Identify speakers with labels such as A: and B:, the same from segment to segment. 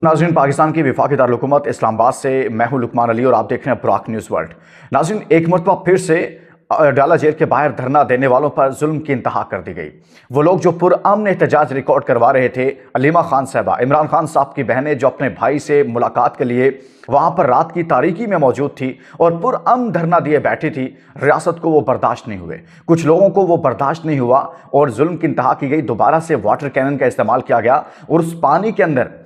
A: नाज़रीन, पाकिस्तान की वफाकी दारुल-हुकूमत इस्लामाबाद से मैं हूं लुकमान अली और आप देख रहे हैं ब्राक न्यूज़ वर्ल्ड। नाज़रीन, एक मरतबा फिर से डाला जेल के बाहर धरना देने वालों पर जुल्म की इंतहा कर दी गई। वो लोग जो पुरअमन एहतजाज रिकॉर्ड करवा रहे थे, अलीमा खान साहबा, इमरान खान साहब की बहनें जो अपने भाई से मुलाकात के लिए वहां पर रात की तारीकी में मौजूद थी और पुरअमन धरना दिए बैठी थी, रियासत को वो बर्दाश्त नहीं हुए। कुछ लोगों को वो बर्दाश्त नहीं हुआ और जुल्म की इंतहा की गई। दोबारा से वाटर कैनन का इस्तेमाल किया गया और उस पानी के अंदर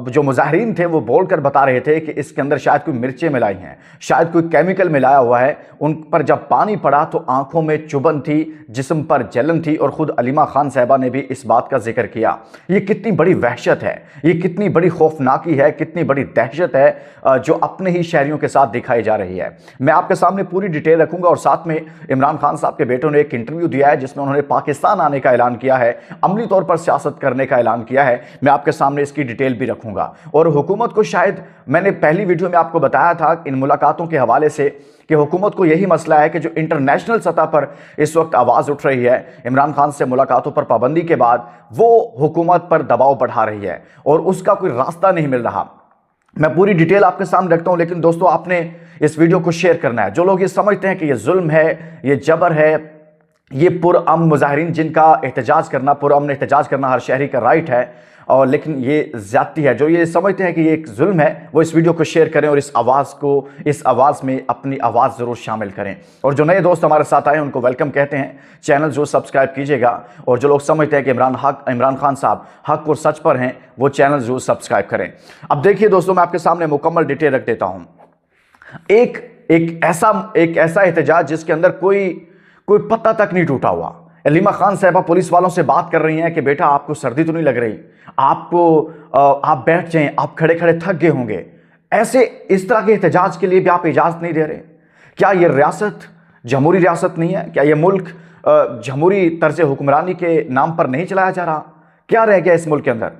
A: जो मुजाहिरीन थे वो बोलकर बता रहे थे कि इसके अंदर शायद कोई मिर्चें मिलाई हैं, शायद कोई केमिकल मिलाया हुआ है। उन पर जब पानी पड़ा तो आंखों में चुभन थी, जिस्म पर जलन थी और खुद अलीमा खान साहबा ने भी इस बात का जिक्र किया। ये कितनी बड़ी वहशत है, ये कितनी बड़ी खौफनाकी है, कितनी बड़ी दहशत है जो अपने ही शहरियों के साथ दिखाई जा रही है। मैं आपके सामने पूरी डिटेल रखूंगा और साथ में इमरान खान साहब के बेटों ने एक इंटरव्यू दिया है जिसमें उन्होंने पाकिस्तान आने का ऐलान किया है, अमली तौर पर सियासत करने का ऐलान किया है। मैं आपके सामने इसकी डिटेल भी रखूंगा और हुकूमत को, शायद मैंने पहली वीडियो में आपको बताया था इन मुलाकातों के हवाले से कि हुकूमत को यही मसला है कि जो इंटरनेशनल सतह पर इस वक्त आवाज़ उठ रही है इमरान खान से मुलाकातों पर पाबंदी के बाद, वो हुकूमत पर दबाव बढ़ा रही है और उसका कोई रास्ता नहीं मिल रहा। मैं पूरी डिटेल आपके सामने रखता हूं, लेकिन दोस्तों आपने इस वीडियो को शेयर करना है। जो लोग ये समझते हैं कि ये जुल्म है, ये जबर है, ये पुरअमन मुजाहिरीन जिनका एहतजाज करना, पुरअमन एहतजाज करना हर शहरी का राइट है, और लेकिन ये ज्यादती है, जो ये समझते हैं कि ये एक जुल्म है, वो इस वीडियो को शेयर करें और इस आवाज़ में अपनी आवाज़ ज़रूर शामिल करें। और जो नए दोस्त हमारे साथ आए उनको वेलकम कहते हैं। चैनल जो सब्सक्राइब कीजिएगा और जो लोग समझते हैं कि इमरान खान साहब हक और सच पर हैं, वो चैनल जरूर सब्सक्राइब करें। अब देखिए दोस्तों, मैं आपके सामने मुकम्मल डिटेल रख देता हूँ। एक ऐसा एहतजाज जिसके अंदर कोई पत्ता तक नहीं टूटा हुआ। अलीमा खान साहबा पुलिस वालों से बात कर रही हैं कि बेटा आपको सर्दी तो नहीं लग रही, आप बैठ जाएं, आप खड़े खड़े थक गए होंगे। ऐसे इस तरह के एहतजाज के लिए भी आप इजाज़त नहीं दे रहे। क्या ये रियासत जमहूरी रियासत नहीं है? क्या ये मुल्क जमहूरी तर्ज हुक्मरानी के नाम पर नहीं चलाया जा रहा? क्या रह गया इस मुल्क के अंदर?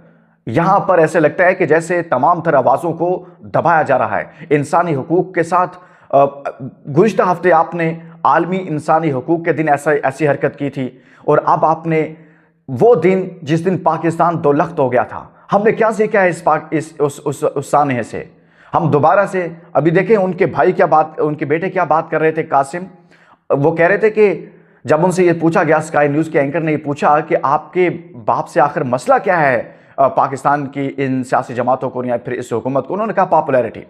A: यहां पर ऐसे लगता है कि जैसे तमाम तरह आवाज़ों को दबाया जा रहा है। इंसानी हुकूक के साथ गुज़िश्ता हफ्ते आपने आलमी इंसानी हुकूक के दिन ऐसी हरकत की थी और अब आपने वो दिन जिस दिन पाकिस्तान दो लख्त हो गया था, हमने क्या सीखा है उस सानहे से? हम दोबारा से अभी देखें उनके बेटे क्या बात कर रहे थे, कासिम। वो कह रहे थे कि जब उनसे ये पूछा गया, स्काई न्यूज़ के एंकर ने ये पूछा कि आपके बाप से आखिर मसला क्या है पाकिस्तान की इन सियासी जमातों को या फिर इस हुकूमत को, उन्होंने कहा पॉपुलैरिटी।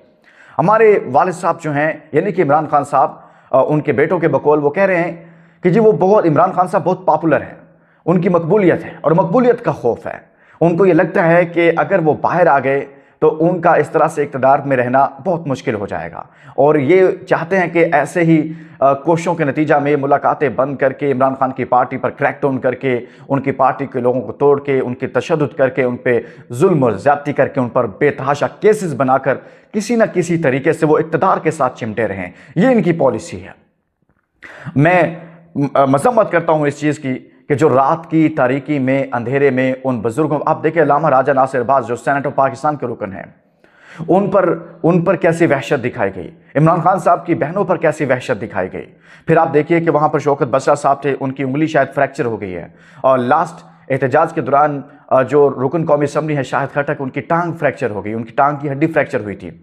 A: हमारे वालिद साहब जो हैं यानी कि इमरान खान साहब, उनके बेटों के बकौल वो कह रहे हैं कि जी इमरान खान साहब बहुत पॉपुलर हैं, उनकी मकबूलियत है और मकबूलियत का खौफ है। उनको ये लगता है कि अगर वो बाहर आ गए तो उनका इस तरह से इक़्तिदार में रहना बहुत मुश्किल हो जाएगा और ये चाहते हैं कि ऐसे ही कोशिशों के नतीजा में मुलाकातें बंद करके, इमरान खान की पार्टी पर क्रैकडाउन करके, उनकी पार्टी के लोगों को तोड़ के, उनकी तशद्दुद करके, उन पे जुल्म और ज़्यादती करके, उन पर बेतहाशा केसेस बनाकर किसी न किसी तरीके से वो इक़्तिदार के साथ चिमटे रहें। ये इनकी पॉलिसी है। मैं मजम्मत करता हूँ इस चीज़ की कि जो रात की तारीकी में, अंधेरे में उन बुजुर्गों, आप देखिए अल्लामा राजा नासिर अब्बास जो सेनेट ऑफ पाकिस्तान के रुकन हैं, उन पर कैसी वहशत दिखाई गई। इमरान खान साहब की बहनों पर कैसी वहशत दिखाई गई। फिर आप देखिए कि वहाँ पर शौकत बसरा साहब थे, उनकी उंगली शायद फ्रैक्चर हो गई है और लास्ट एहतजाज के दौरान जो रुकन कौमी असम्बली है शाहिद खटक, उनकी टांग फ्रैक्चर हो गई, उनकी टांग की हड्डी फ्रैक्चर हुई थी।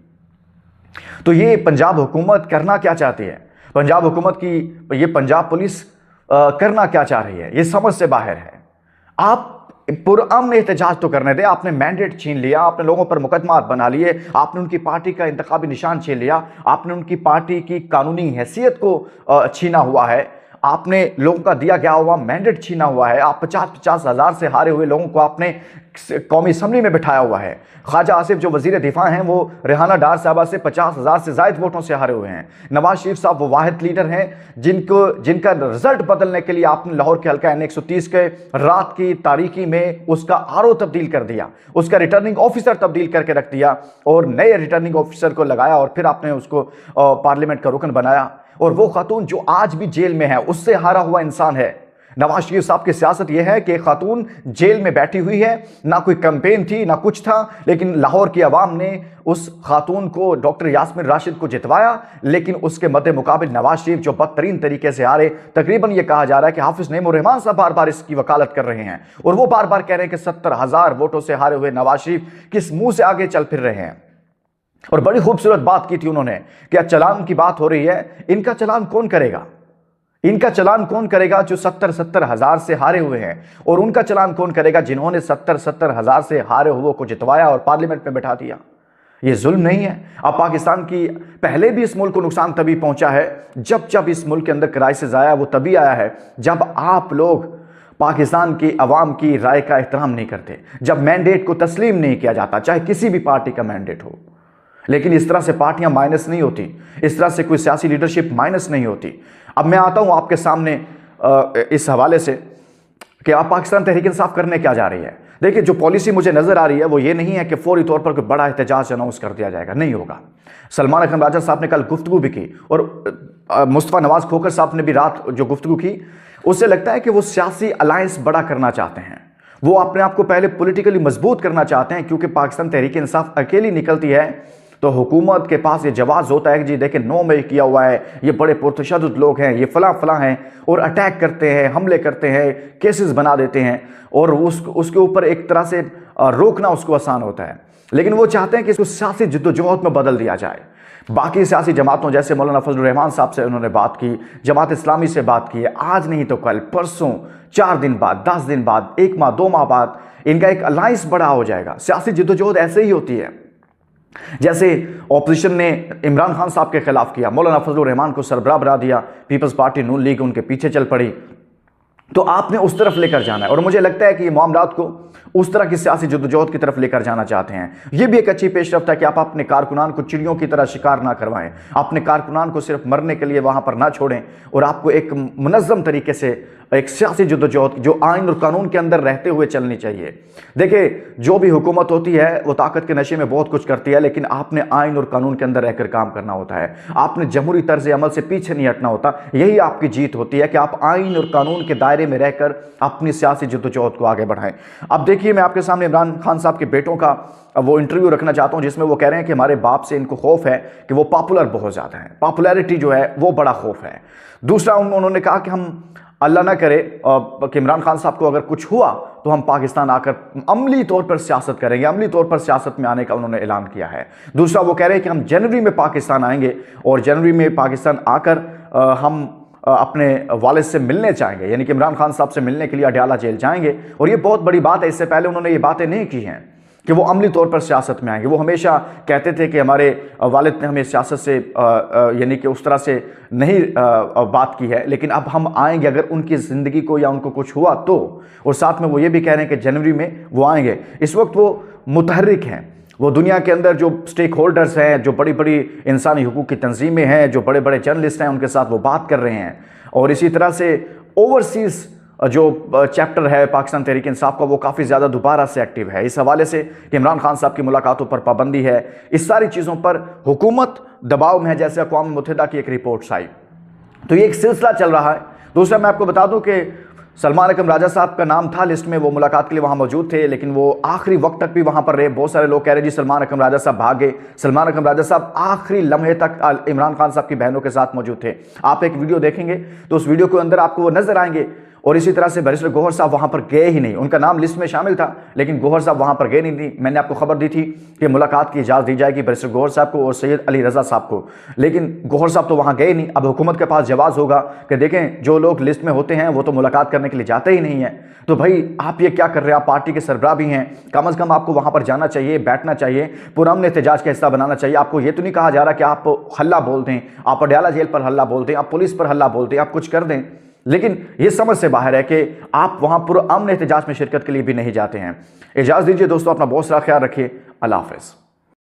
A: तो ये पंजाब हुकूमत करना क्या चाहती है? पंजाब हुकूमत की ये पंजाब पुलिस करना क्या चाह रही है? ये समझ से बाहर है। आप पुरअमन एहतजाज तो करने दें। आपने मैंडेट छीन लिया, आपने लोगों पर मुकदमा बना लिए, आपने उनकी पार्टी का इंतखाबी निशान छीन लिया, आपने उनकी पार्टी की कानूनी हैसियत को छीना हुआ है, आपने लोगों का दिया गया हुआ मैंडेट छीना हुआ है। आप 50-50 हज़ार से हारे हुए लोगों को आपने कौमी असम्बली में बिठाया हुआ है। ख्वाजा आसिफ जो वजीर दिफा हैं वो रेहाना डार साहबा से 50,000 से ज़ायद वोटों से हारे हुए हैं। नवाज शरीफ साहब वो वाहिद लीडर हैं जिनका रिजल्ट बदलने के लिए आपने लाहौर के हल्का N130 के रात की तारीकी में उसका RO तब्दील कर दिया, उसका रिटर्निंग ऑफिसर तब्दील करके रख दिया और नए रिटर्निंग ऑफिसर को लगाया और फिर आपने उसको पार्लियामेंट का रुकन बनाया। और वो खातून जो आज भी जेल में है, उससे हारा हुआ इंसान है, नवाज शरीफ साहब की सियासत यह है कि एक खातून जेल में बैठी हुई है, ना कोई कैंपेन थी ना कुछ था, लेकिन लाहौर की आवाम ने उस खातून को, डॉक्टर यास्मीन राशिद को जितवाया, लेकिन उसके मद्दे मुकाबिल नवाज शरीफ जो बदतरीन तरीके से हारे। तकरीबन यह कहा जा रहा है कि हाफिज नईमुर्रहमान साहब बार बार इसकी वकालत कर रहे हैं और वो बार बार कह रहे हैं कि 70,000 वोटों से हारे हुए नवाज शरीफ किस मुंह से आगे चल फिर रहे हैं। और बड़ी खूबसूरत बात की थी उन्होंने, क्या चालान की बात हो रही है, इनका चालान कौन करेगा? इनका चालान कौन करेगा जो 70,000 से हारे हुए हैं, और उनका चालान कौन करेगा जिन्होंने 70,000 से हारे हुए को जितवाया और पार्लियामेंट में बैठा दिया? ये जुल्म नहीं है? अब पाकिस्तान की पहले भी इस मुल्क को नुकसान तभी पहुंचा है, जब इस मुल्क के अंदर क्राइसिस आया, वो तभी आया है जब आप लोग पाकिस्तान की अवाम की राय का एहतराम नहीं करते, जब मैंडेट को तस्लीम नहीं किया जाता, चाहे किसी भी पार्टी का मैंडेट हो। लेकिन इस तरह से पार्टियां माइनस नहीं होती, इस तरह से कोई सियासी लीडरशिप माइनस नहीं होती। अब मैं आता हूं आपके सामने इस हवाले से कि आप पाकिस्तान तहरीक इंसाफ करने क्या जा रही है। देखिए, जो पॉलिसी मुझे नजर आ रही है वो ये नहीं है कि फौरी तौर पर कोई बड़ा एहतजाज अनाउंस कर दिया जाएगा, नहीं होगा। सलमान अकरम राजा साहब ने कल गुफ्तगू भी की और मुस्तफा नवाज खोखर साहब ने भी रात जो गुफ्तगू की, उससे लगता है कि वो सियासी अलायंस बड़ा करना चाहते हैं, वो अपने आप को पहले पॉलिटिकली मजबूत करना चाहते हैं, क्योंकि पाकिस्तान तहरीक इंसाफ अकेली निकलती है तो हुकूमत के पास ये जवाब होता है कि जी देखिए 9 मई किया हुआ है, ये बड़े पुरतशद्दुद लोग हैं, ये फला हैं, और अटैक करते हैं, हमले करते हैं, केसेस बना देते हैं, और उसके ऊपर एक तरह से रोकना उसको आसान होता है। लेकिन वो चाहते हैं कि इसको सियासी जिद्दोजहद में बदल दिया जाए। बाकी सियासी जमातों जैसे मौलाना फजलुर रहमान साहब से उन्होंने बात की, जमात इस्लामी से बात की है, आज नहीं तो कल, परसों, 4 दिन बाद, 10 दिन बाद, 1 माह 2 माह बाद इनका एक अलायंस बड़ा हो जाएगा। सियासी जिद्दोजहद ऐसे ही होती है। जैसे ऑपोजिशन ने इमरान खान साहब के खिलाफ किया, मौलाना फजलुर रहमान को सरबराह बना दिया, पीपल्स पार्टी नून लीग उनके पीछे चल पड़ी, तो आपने उस तरफ लेकर जाना है। और मुझे लगता है कि ये मामलात को उस तरह की सियासी जद्दोजहद की तरफ लेकर जाना चाहते हैं। यह भी एक अच्छी पेशरफ्त है कि आप अपने कारकुनान को चिड़ियों की तरह शिकार ना करवाएं, अपने कारकुनान को सिर्फ मरने के लिए वहां पर ना छोड़ें, और आपको एक मुनज़्ज़म तरीके से एक सियासी जद्दोजहद जो आइन और कानून के अंदर रहते हुए चलनी चाहिए। देखिए, जो भी हुकूमत होती है वो ताकत के नशे में बहुत कुछ करती है, लेकिन आपने आइन और कानून के अंदर रहकर काम करना होता है। आपने जमहूरी तर्ज अमल से पीछे नहीं हटना होता। यही आपकी जीत होती है कि आप आइन और कानून के दायरे में रहकर अपनी सियासी जद्दोजहद को आगे बढ़ाएं। अब देखिए, मैं आपके सामने इमरान खान साहब के बेटों का वो इंटरव्यू रखना चाहता हूं, जिसमें वो कह रहे हैं कि हमारे बाप से इनको खौफ है कि वो पॉपुलर बहुत ज़्यादा है, पॉपुलैरिटी जो है वो बड़ा खौफ है। दूसरा, उन्होंने कहा कि हम अल्लाह ना करे कि इमरान खान साहब को अगर कुछ हुआ तो हम पाकिस्तान आकर अमली तौर पर सियासत करेंगे, अमली तौर पर सियासत में आने का उन्होंने ऐलान किया है। दूसरा, वो कह रहे हैं कि हम जनवरी में पाकिस्तान आएंगे और जनवरी में पाकिस्तान आकर हम अपने वालिद से मिलने चाहेंगे, यानी कि इमरान खान साहब से मिलने के लिए अडयाला जेल जाएंगे। और ये बहुत बड़ी बात है, इससे पहले उन्होंने ये बातें नहीं की हैं कि वो अमली तौर पर सियासत में आएंगे। वो हमेशा कहते थे कि हमारे वालिद ने हमें सियासत से यानी कि उस तरह से नहीं बात की है, लेकिन अब हम आएंगे अगर उनकी ज़िंदगी को या उनको कुछ हुआ तो। और साथ में वो ये भी कह रहे हैं कि जनवरी में वो आएंगे। इस वक्त वो मुतहर्रिक हैं, वो दुनिया के अंदर जो स्टेक होल्डर्स हैं, जो बड़ी बड़ी इंसानी हुकूक की तंजीमें हैं, जो बड़े बड़े जर्नलिस्ट हैं, उनके साथ वो बात कर रहे हैं। और इसी तरह से ओवरसीज़ जो चैप्टर है पाकिस्तान तहरीक इंसाफ का, वो काफ़ी ज़्यादा दोबारा से एक्टिव है। इस हवाले से कि इमरान खान साहब की मुलाकातों पर पाबंदी है, इस सारी चीज़ों पर हुकूमत दबाव में है, जैसे अक़वाम मुत्तहिदा की एक रिपोर्ट आई। तो ये एक सिलसिला चल रहा है। दूसरा, मैं आपको बता दूं कि सलमान अकरम राजा साहब का नाम था लिस्ट में, वो मुलाकात के लिए वहाँ मौजूद थे, लेकिन वो आखिरी वक्त तक भी वहाँ पर रहे। बहुत सारे लोग कह रहे हैं जी सलमान अकरम राजा साहब भाग गए। सलमान अकरम राजा साहब आखिरी लम्हे तक इमरान खान साहब की बहनों के साथ मौजूद थे। आप एक वीडियो देखेंगे तो उस वीडियो के अंदर आपको वो नजर आएंगे। और इसी तरह से बैरिस्टर गौहर साहब वहाँ पर गए ही नहीं, उनका नाम लिस्ट में शामिल था लेकिन गौहर साहब वहाँ पर गए नहीं थी। मैंने आपको खबर दी थी कि मुलाकात की इजाज़त दी जाएगी बैरिस्टर गौहर साहब को और सैयद अली रज़ा साहब को, लेकिन गौहर साहब तो वहाँ गए नहीं। अब हुकूमत के पास जवाब होगा कि देखें जो लोग लिस्ट में होते हैं वो तो मुलाकात करने के लिए जाते ही नहीं हैं। तो भाई आप ये क्या कर रहे हैं? आप पार्टी के सरबराह भी हैं, कम अज़ कम आपको वहाँ पर जाना चाहिए, बैठना चाहिए, पुरअमन एहतजाज का हिस्सा बनाना चाहिए। आपको ये तो नहीं कहा जा रहा कि आप हल्ला बोल दें, आप अडयाला जेल पर हल्ला बोल दें, आप पुलिस पर हल्ला बोल दें, आप कुछ कर दें, लेकिन ये समझ से बाहर है कि आप वहाँ पुरअमन एहतजाज में शिरकत के लिए भी नहीं जाते हैं। इजाज़त दीजिए दोस्तों, अपना बहुत सारा ख्याल रखिए। अल्लाह हाफ़िज़।